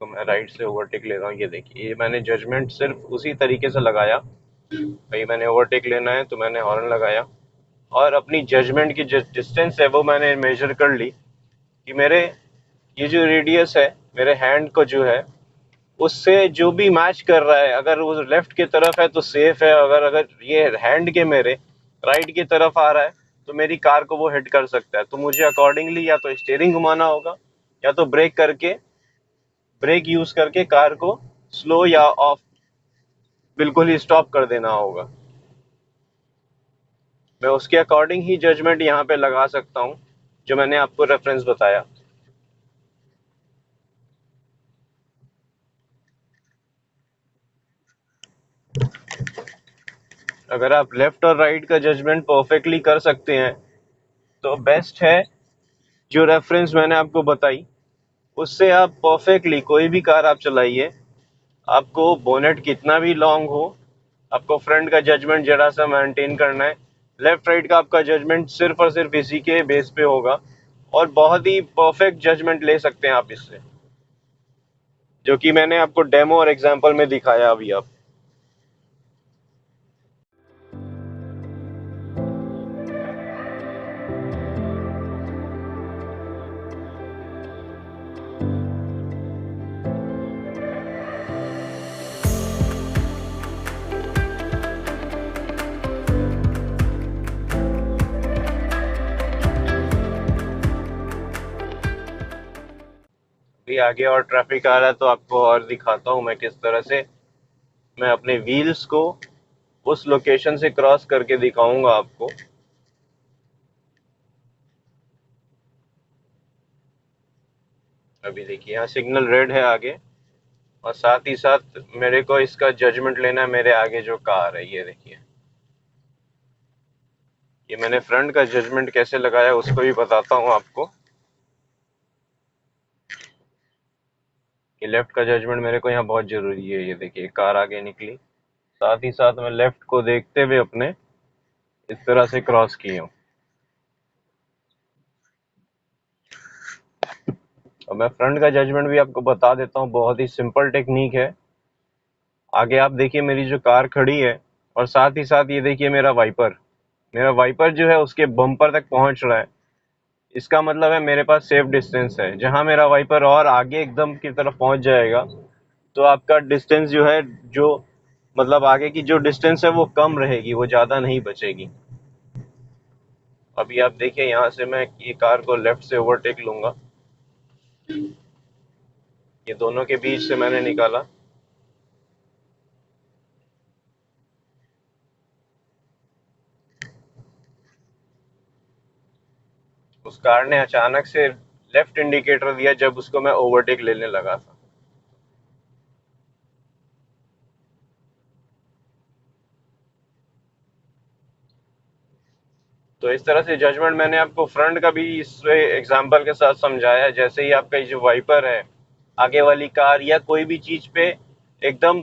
इसको मैं राइट से ओवरटेक ले रहा हूँ। ये देखिए, ये मैंने जजमेंट सिर्फ उसी तरीके से लगाया, भाई मैंने ओवरटेक लेना है तो मैंने हॉर्न लगाया और अपनी जजमेंट की जो डिस्टेंस है वो मैंने मेजर कर ली कि मेरे ये जो रेडियस है मेरे हैंड को जो है उससे जो भी मैच कर रहा है, अगर वो लेफ्ट की तरफ है तो सेफ है, अगर अगर ये हैंड के मेरे राइट की तरफ आ रहा है तो मेरी कार को वो हिट कर सकता है। तो मुझे अकॉर्डिंगली या तो स्टीयरिंग घुमाना होगा या तो ब्रेक यूज करके कार को स्लो या ऑफ बिल्कुल ही स्टॉप कर देना होगा। मैं उसके अकॉर्डिंग ही जजमेंट यहाँ पे लगा सकता हूँ जो मैंने आपको रेफरेंस बताया। अगर आप लेफ्ट और राइट का जजमेंट परफेक्टली कर सकते हैं तो बेस्ट है जो रेफरेंस मैंने आपको बताई उससे आप परफेक्टली कोई भी कार आप चलाइए, आपको बोनेट कितना भी लॉन्ग हो, आपको फ्रंट का जजमेंट जरा सा मेंटेन करना है। लेफ्ट राइट का आपका जजमेंट सिर्फ और सिर्फ इसी के बेस पे होगा और बहुत ही परफेक्ट जजमेंट ले सकते हैं आप इससे, जो कि मैंने आपको डेमो और एग्जांपल में दिखाया अभी। आप भी आगे और ट्रैफिक आ रहा है तो आपको और दिखाता हूँ मैं किस तरह से मैं अपने व्हील्स को उस लोकेशन से क्रॉस करके दिखाऊंगा आपको। अभी देखिए यहाँ सिग्नल रेड है आगे और साथ ही साथ मेरे को इसका जजमेंट लेना है मेरे आगे जो कार है। ये देखिए, ये मैंने फ्रंट का जजमेंट कैसे लगाया उसको भी बताता हूँ आपको। कि लेफ्ट का जजमेंट मेरे को यहाँ बहुत जरूरी है। ये देखिए कार आगे निकली, साथ ही साथ मैं लेफ्ट को देखते हुए अपने इस तरह से क्रॉस किया हूँ। और मैं फ्रंट का जजमेंट भी आपको बता देता हूँ, बहुत ही सिंपल टेक्निक है। आगे आप देखिए मेरी जो कार खड़ी है और साथ ही साथ ये देखिए मेरा वाइपर जो है उसके बम्पर तक पहुंच रहा है। इसका मतलब है मेरे पास सेफ डिस्टेंस है। जहां मेरा वाइपर और आगे एकदम की तरफ पहुंच जाएगा तो आपका डिस्टेंस जो है, जो मतलब आगे की जो डिस्टेंस है वो कम रहेगी, वो ज़्यादा नहीं बचेगी। अभी आप देखिए यहाँ से मैं ये कार को लेफ्ट से ओवरटेक लूंगा, ये दोनों के बीच से मैंने निकाला। उस कार ने अचानक से लेफ्ट इंडिकेटर दिया जब उसको मैं ओवरटेक लेने लगा था। तो इस तरह से जजमेंट मैंने आपको फ्रंट का भी इस एग्जांपल के साथ समझाया। जैसे ही आपका ये जो वाइपर है आगे वाली कार या कोई भी चीज पे एकदम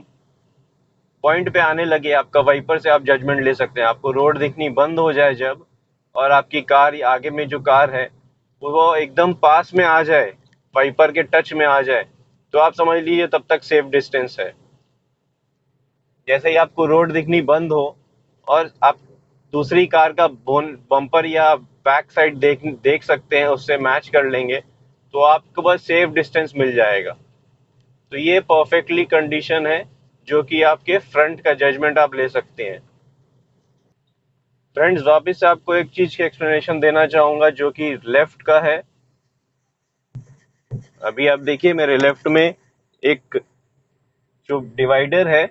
पॉइंट पे आने लगे आपका वाइपर से आप जजमेंट ले सकते हैं। आपको रोड दिखनी बंद हो जाए जब और आपकी कार आगे में जो कार है वो एकदम पास में आ जाए, वाइपर के टच में आ जाए, तो आप समझ लीजिए तब तक सेफ डिस्टेंस है। जैसे ही आपको रोड दिखनी बंद हो और आप दूसरी कार का बम्पर या बैक साइड देख सकते हैं, उससे मैच कर लेंगे तो आपको बस सेफ डिस्टेंस मिल जाएगा। तो ये परफेक्टली कंडीशन है जो कि आपके फ्रंट का जजमेंट आप ले सकते हैं। फ्रेंड्स, वापस से आपको एक चीज की एक्सप्लेनेशन देना चाहूंगा जो कि लेफ्ट का है। अभी आप देखिए मेरे लेफ्ट में एक जो डिवाइडर है,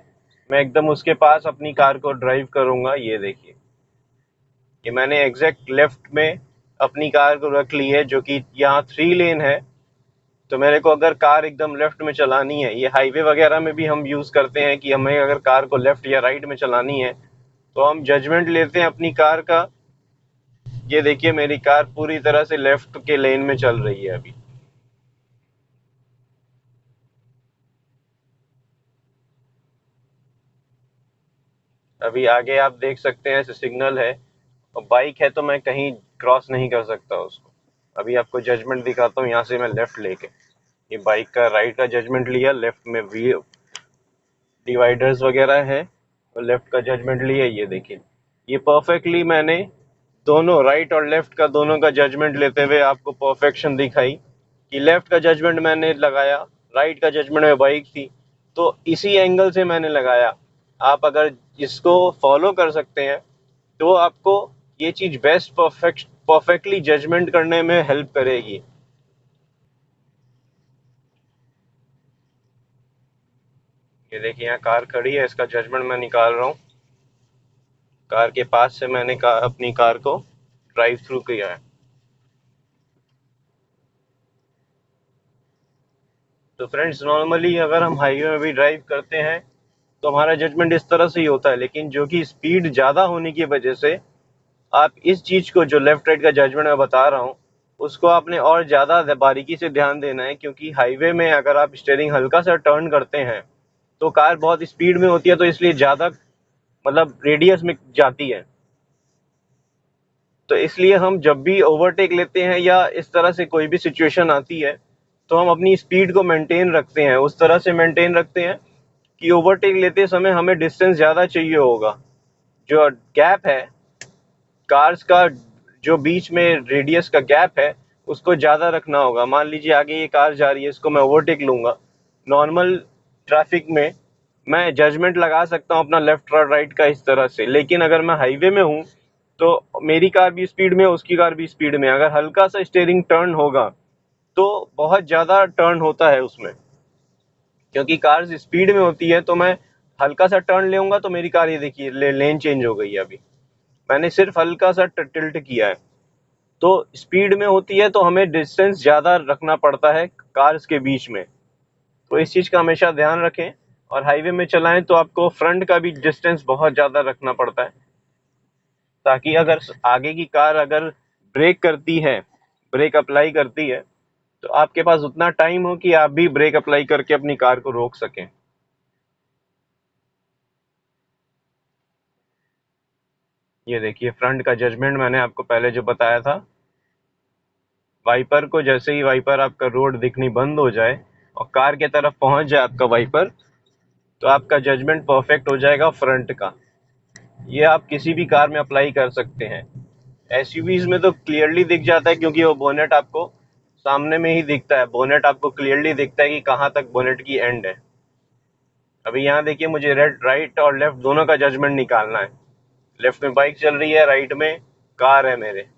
मैं एकदम उसके पास अपनी कार को ड्राइव करूंगा। ये देखिए, ये मैंने एग्जैक्ट लेफ्ट में अपनी कार को रख ली है जो कि यहाँ 3 लेन है। तो मेरे को अगर कार एकदम लेफ्ट में चलानी है, ये हाईवे वगैरह में भी हम यूज करते हैं कि हमें अगर कार को लेफ्ट या राइट में चलानी है तो हम जजमेंट लेते हैं अपनी कार का। ये देखिए मेरी कार पूरी तरह से लेफ्ट के लेन में चल रही है। अभी आगे आप देख सकते हैं सिग्नल है और बाइक है तो मैं कहीं क्रॉस नहीं कर सकता उसको। अभी आपको जजमेंट दिखाता हूँ यहाँ से मैं लेफ्ट लेके। ये बाइक का राइट का जजमेंट लिया, लेफ्ट में वी डिवाइडर्स वगैरह है, और लेफ्ट का जजमेंट लिया। ये देखिए, ये परफेक्टली मैंने दोनों राइट और लेफ्ट का दोनों का जजमेंट लेते हुए आपको परफेक्शन दिखाई कि लेफ्ट का जजमेंट मैंने लगाया, राइट का जजमेंट में बाइक थी, तो इसी एंगल से मैंने लगाया। आप अगर इसको फॉलो कर सकते हैं तो आपको ये चीज बेस्ट परफेक्टली जजमेंट करने में हेल्प करेगी। ये देखिए, यहाँ कार खड़ी है, इसका जजमेंट मैं निकाल रहा हूँ। कार के पास से मैंने अपनी कार को ड्राइव थ्रू किया है। तो फ्रेंड्स, नॉर्मली अगर हम हाईवे में भी ड्राइव करते हैं तो हमारा जजमेंट इस तरह से ही होता है, लेकिन जो कि स्पीड ज़्यादा होने की वजह से आप इस चीज़ को, जो लेफ्ट राइट का जजमेंट मैं बता रहा हूँ, उसको आपने और ज़्यादा बारीकी से ध्यान देना है। क्योंकि हाईवे में अगर आप स्टीयरिंग हल्का सा टर्न करते हैं तो कार बहुत स्पीड में होती है, तो इसलिए ज़्यादा मतलब रेडियस में जाती है। तो इसलिए हम जब भी ओवरटेक लेते हैं या इस तरह से कोई भी सिचुएशन आती है तो हम अपनी स्पीड को मेंटेन रखते हैं, उस तरह से मेंटेन रखते हैं कि ओवरटेक लेते समय हमें डिस्टेंस ज़्यादा चाहिए होगा। जो गैप है कार्स का, जो बीच में रेडियस का गैप है, उसको ज़्यादा रखना होगा। मान लीजिए आगे ये कार जा रही है, इसको मैं ओवरटेक लूँगा, नॉर्मल ट्रैफिक में मैं जजमेंट लगा सकता हूँ अपना लेफ्ट और राइट का इस तरह से। लेकिन अगर मैं हाईवे में हूँ तो मेरी कार भी स्पीड में, उसकी कार भी स्पीड में, अगर हल्का सा स्टीयरिंग टर्न होगा तो बहुत ज़्यादा टर्न होता है उसमें। क्योंकि कार स्पीड में होती है तो मैं हल्का सा टर्न लेऊंगा तो मेरी कार, ये देखिए लेन चेंज हो गई है। अभी मैंने सिर्फ हल्का सा टिल्ट किया है। तो स्पीड में होती है तो हमें डिस्टेंस ज़्यादा रखना पड़ता है कार्स के बीच में। तो इस चीज़ का हमेशा ध्यान रखें। और हाईवे में चलाएं तो आपको फ्रंट का भी डिस्टेंस बहुत ज़्यादा रखना पड़ता है, ताकि अगर आगे की कार अगर ब्रेक करती है, ब्रेक अप्लाई करती है, तो आपके पास उतना टाइम हो कि आप भी ब्रेक अप्लाई करके अपनी कार को रोक सकें। ये देखिए, फ्रंट का जजमेंट मैंने आपको पहले जो बताया था। वाइपर को, जैसे ही वाइपर आपका रोड दिखनी बंद हो जाए और कार के तरफ पहुंच जाए आपका वाइपर, तो आपका जजमेंट परफेक्ट हो जाएगा फ्रंट का। ये आप किसी भी कार में अप्लाई कर सकते हैं। एसयूवीज में तो क्लियरली दिख जाता है, क्योंकि वो बोनेट आपको सामने में ही दिखता है। बोनेट आपको क्लियरली दिखता है कि कहाँ तक बोनेट की एंड है। अभी यहाँ देखिए, मुझे राइट और लेफ्ट दोनों का जजमेंट निकालना है। लेफ्ट में बाइक चल रही है, राइट में कार है मेरे।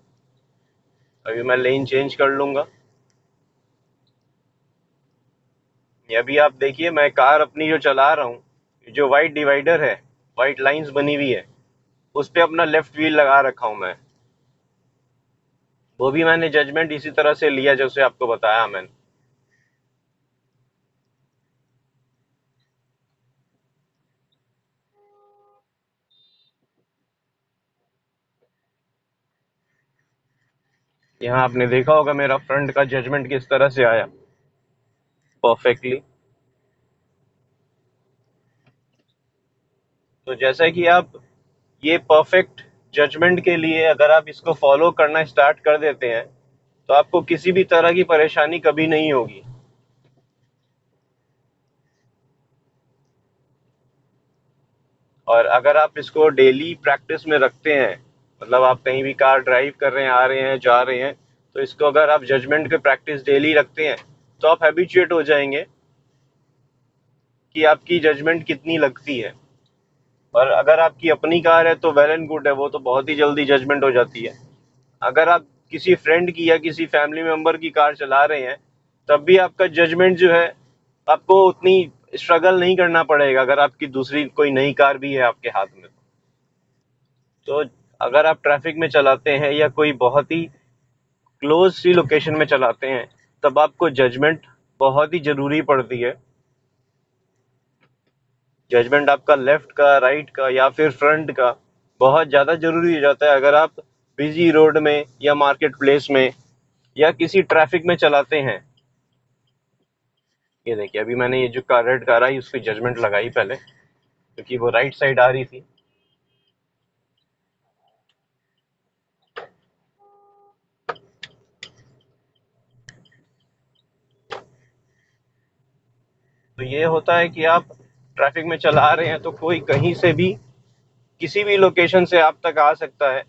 अभी मैं लेन चेंज कर लूंगा। ये अभी आप देखिए, मैं कार अपनी जो चला रहा हूँ, जो वाइट डिवाइडर है, वाइट लाइंस बनी हुई है, उस पे अपना लेफ्ट व्हील लगा रखा हूँ मैं। वो भी मैंने जजमेंट इसी तरह से लिया जैसे आपको बताया मैंने। यहाँ आपने देखा होगा मेरा फ्रंट का जजमेंट किस तरह से आया, परफेक्टली। तो जैसा कि आप ये परफेक्ट जजमेंट के लिए अगर आप इसको फॉलो करना स्टार्ट कर देते हैं तो आपको किसी भी तरह की परेशानी कभी नहीं होगी। और अगर आप इसको डेली प्रैक्टिस में रखते हैं, मतलब आप कहीं भी कार ड्राइव कर रहे हैं, आ रहे हैं, जा रहे हैं, तो इसको अगर आप जजमेंट के प्रैक्टिस डेली रखते हैं तो आप हैबिचुएट हो जाएंगे कि आपकी जजमेंट कितनी लगती है। और अगर आपकी अपनी कार है तो वेल एंड गुड है, वो तो बहुत ही जल्दी जजमेंट हो जाती है। अगर आप किसी फ्रेंड की या किसी फैमिली मेंबर की कार चला रहे हैं, तब भी आपका जजमेंट जो है, आपको उतनी स्ट्रगल नहीं करना पड़ेगा अगर आपकी दूसरी कोई नई कार भी है आपके हाथ में। तो अगर आप ट्रैफिक में चलाते हैं या कोई बहुत ही क्लोज सी लोकेशन में चलाते हैं, तब आपको जजमेंट बहुत ही ज़रूरी पड़ती है। जजमेंट आपका लेफ्ट का, राइट का या फिर फ्रंट का बहुत ज़्यादा ज़रूरी हो जाता है अगर आप बिजी रोड में या मार्केट प्लेस में या किसी ट्रैफिक में चलाते हैं। ये देखिए, अभी मैंने ये जो कार, रेड कार आई, उसकी जजमेंट लगाई पहले, क्योंकि वो राइट साइड आ रही थी। तो ये होता है कि आप ट्रैफिक में चला रहे हैं तो कोई कहीं से भी किसी भी लोकेशन से आप तक आ सकता है,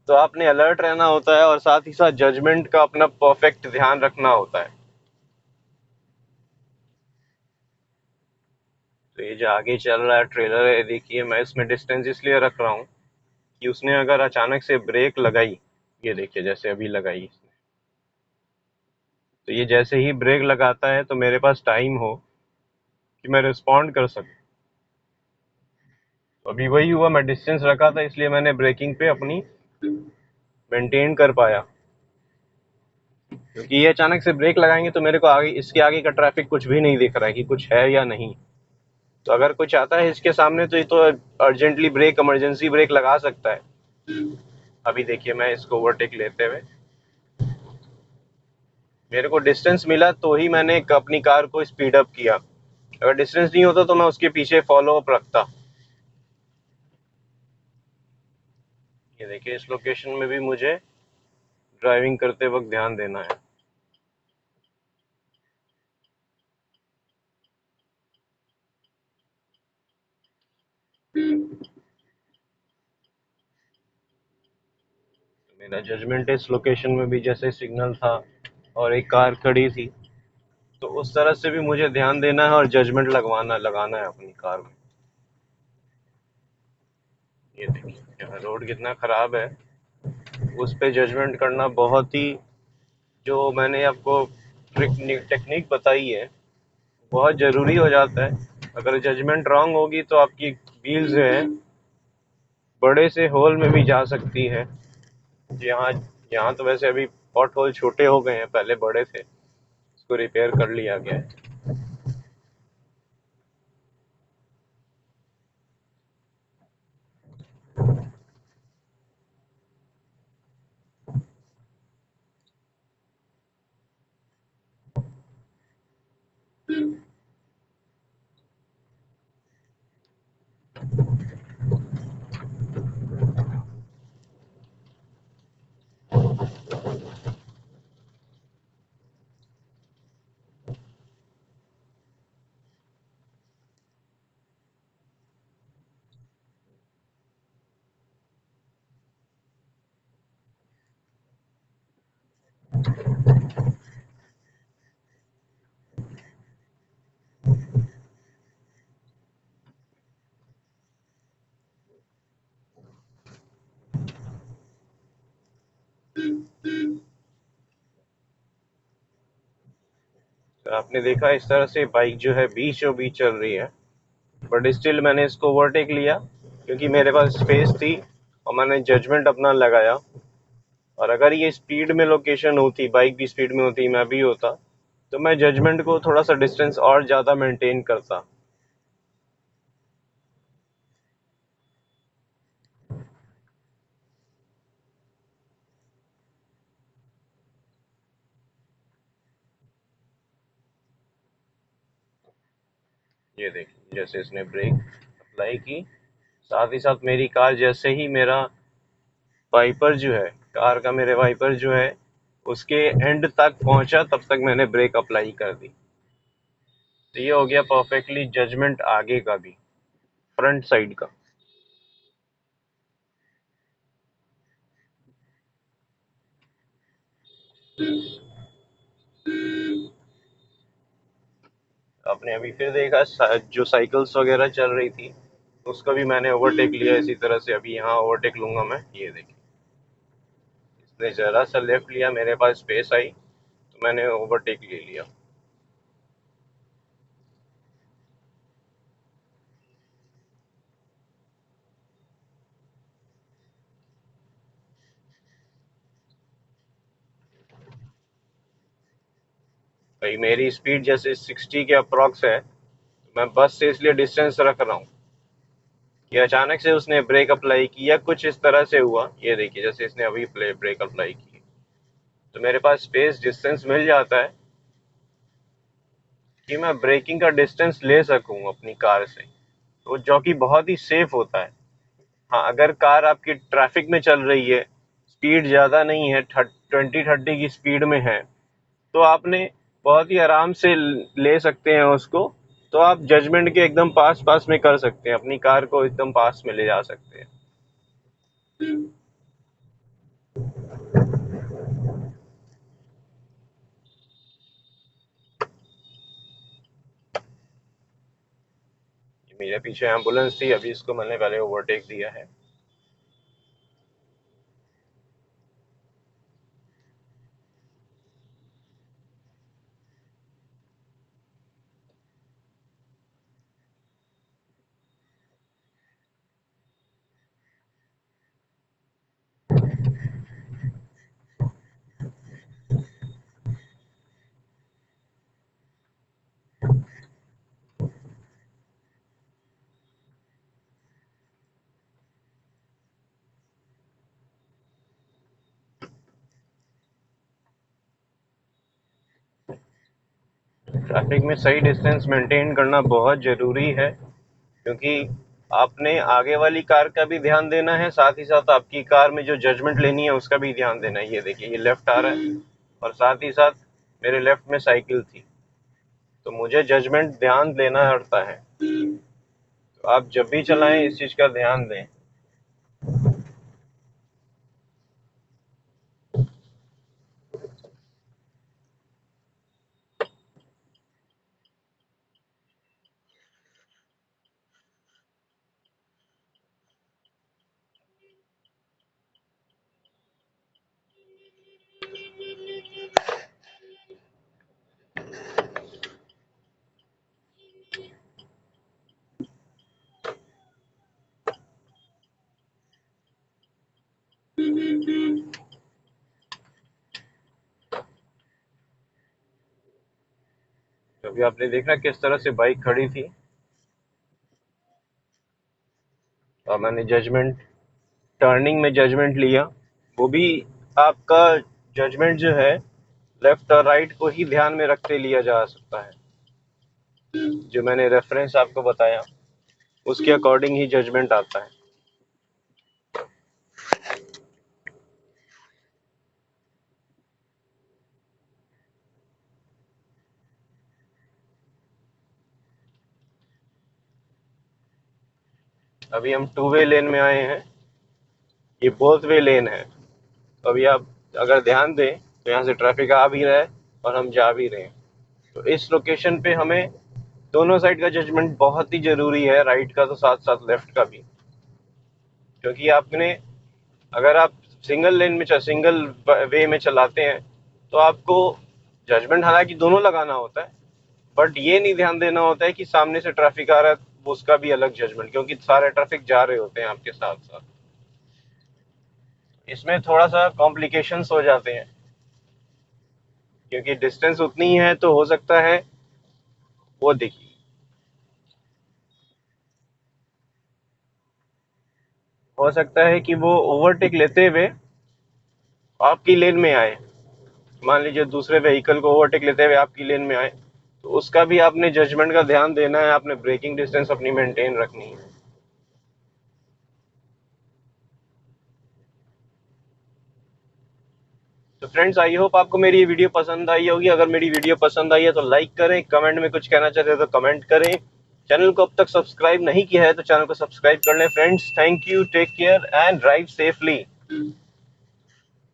तो आपने अलर्ट रहना होता है और साथ ही साथ जजमेंट का अपना परफेक्ट ध्यान रखना होता है। तो ये जो आगे चल रहा है ट्रेलर है, देखिए मैं इसमें डिस्टेंस इसलिए रख रहा हूँ कि उसने अगर अचानक से ब्रेक लगाई, ये देखिए जैसे अभी लगाई इसने, तो ये जैसे ही ब्रेक लगाता है तो मेरे पास टाइम हो कि मैं रिस्पॉन्ड कर सकूं। तो अभी वही हुआ, मैं डिस्टेंस रखा था इसलिए मैंने ब्रेकिंग पे अपनी मेंटेन कर पाया, क्योंकि ये अचानक से ब्रेक लगाएंगे तो मेरे को आगे, इसके आगे का ट्रैफिक कुछ भी नहीं दिख रहा है कि कुछ है या नहीं। तो अगर कुछ आता है इसके सामने तो ये तो अर्जेंटली ब्रेक, इमरजेंसी ब्रेक लगा सकता है। अभी देखिए मैं इसको ओवरटेक लेते हुए, मेरे को डिस्टेंस मिला तो ही मैंने अपनी कार को स्पीड अप किया, अगर डिस्टेंस नहीं होता तो मैं उसके पीछे फॉलो अप रखता। ये देखिए इस लोकेशन में भी मुझे ड्राइविंग करते वक्त ध्यान देना है। मेरा जजमेंट इस लोकेशन में भी, जैसे सिग्नल था और एक कार खड़ी थी, तो उस तरह से भी मुझे ध्यान देना है और जजमेंट लगाना है अपनी कार में। ये देखिए यहाँ रोड कितना खराब है, उस पे जजमेंट करना बहुत ही, जो मैंने आपको टेक्निक बताई है, बहुत ज़रूरी हो जाता है। अगर जजमेंट रॉन्ग होगी तो आपकी व्हील जो है बड़े से होल में भी जा सकती है। यहाँ यहाँ तो वैसे अभी पॉट होल छोटे हो गए हैं, पहले बड़े थे, इसको रिपेयर कर लिया गया है। तो आपने देखा इस तरह से बाइक जो है बीचों बीच चल रही है, बट स्टिल मैंने इसको ओवरटेक लिया क्योंकि मेरे पास स्पेस थी और मैंने जजमेंट अपना लगाया। और अगर ये स्पीड में लोकेशन होती, बाइक भी स्पीड में होती, मैं भी होता, तो मैं जजमेंट को थोड़ा सा डिस्टेंस और ज़्यादा मेंटेन करता। ये देखिए जैसे इसने ब्रेक अप्लाई की, साथ ही साथ मेरी कार जैसे ही मेरा वाइपर जो है, कार का मेरे वाइपर जो है उसके एंड तक पहुंचा, तब तक मैंने ब्रेक अप्लाई कर दी। तो ये हो गया परफेक्टली जजमेंट आगे का भी, फ्रंट साइड का। आपने अभी फिर देखा जो साइकिल्स वगैरह चल रही थी उसको भी मैंने ओवरटेक लिया इसी तरह से। अभी यहाँ ओवरटेक लूंगा मैं, ये देखिए इसने जरा सा लेफ्ट लिया, मेरे पास स्पेस आई तो मैंने ओवरटेक ले लिया। भाई मेरी स्पीड जैसे 60 के अप्रॉक्स है, तो मैं बस से इसलिए डिस्टेंस रख रहा हूँ कि अचानक से उसने ब्रेक अप्लाई किया, कुछ इस तरह से हुआ, ये देखिए जैसे इसने अभी ब्रेक अप्लाई की, तो मेरे पास स्पेस डिस्टेंस मिल जाता है कि मैं ब्रेकिंग का डिस्टेंस ले सकूं अपनी कार से, तो जो कि बहुत ही सेफ होता है। हाँ, अगर कार आपकी ट्रैफिक में चल रही है, स्पीड ज़्यादा नहीं है, 20-30 की स्पीड में है, तो आपने बहुत ही आराम से ले सकते हैं उसको। तो आप जजमेंट के एकदम पास पास में कर सकते हैं, अपनी कार को एकदम पास में ले जा सकते हैं। मेरे पीछे एम्बुलेंस थी, अभी इसको मैंने पहले ओवरटेक दिया है। ट्रैफिक में सही डिस्टेंस मेंटेन करना बहुत ज़रूरी है, क्योंकि आपने आगे वाली कार का भी ध्यान देना है, साथ ही साथ आपकी कार में जो जजमेंट लेनी है उसका भी ध्यान देना है। ये देखिए, ये लेफ्ट आ रहा है और साथ ही साथ मेरे लेफ्ट में साइकिल थी, तो मुझे जजमेंट ध्यान देना पड़ता है। तो आप जब भी चलाएं इस चीज़ का ध्यान दें। अभी आपने देखा किस तरह से बाइक खड़ी थी और मैंने जजमेंट, टर्निंग में जजमेंट लिया। वो भी आपका जजमेंट जो है लेफ्ट और राइट को ही ध्यान में रखते लिया जा सकता है। जो मैंने रेफरेंस आपको बताया उसके अकॉर्डिंग ही जजमेंट आता है। अभी हम टू वे लेन में आए हैं, ये बोथ वे लेन है। तो अभी आप अगर ध्यान दें तो यहाँ से ट्रैफिक आ भी रहा है और हम जा भी रहे हैं। तो इस लोकेशन पे हमें दोनों साइड का जजमेंट बहुत ही ज़रूरी है, राइट का तो साथ साथ लेफ्ट का भी। क्योंकि आपने, अगर आप सिंगल लेन में सिंगल वे में चलाते हैं तो आपको जजमेंट हालांकि दोनों लगाना होता है, बट ये नहीं ध्यान देना होता है कि सामने से ट्रैफिक आ रहा है उसका भी अलग जजमेंट, क्योंकि सारे ट्रैफिक जा रहे होते हैं आपके साथ साथ। इसमें थोड़ा सा कॉम्प्लिकेशंस हो जाते हैं, क्योंकि डिस्टेंस उतनी ही है तो हो सकता है, वो देखिए, हो सकता है कि वो ओवरटेक लेते हुए आपकी लेन में आए। मान लीजिए दूसरे व्हीकल को ओवरटेक लेते हुए आपकी लेन में आए, तो उसका भी आपने जजमेंट का ध्यान देना है, आपने ब्रेकिंग डिस्टेंस अपनी मेंटेन रखनी है। तो फ्रेंड्स, आई होप आपको मेरी ये वीडियो पसंद आई होगी। अगर मेरी वीडियो पसंद आई है तो लाइक करें, कमेंट में कुछ कहना चाहते हैं तो कमेंट करें। चैनल को अब तक सब्सक्राइब नहीं किया है तो चैनल को सब्सक्राइब कर लें। Friends, thank you, take care and drive safely.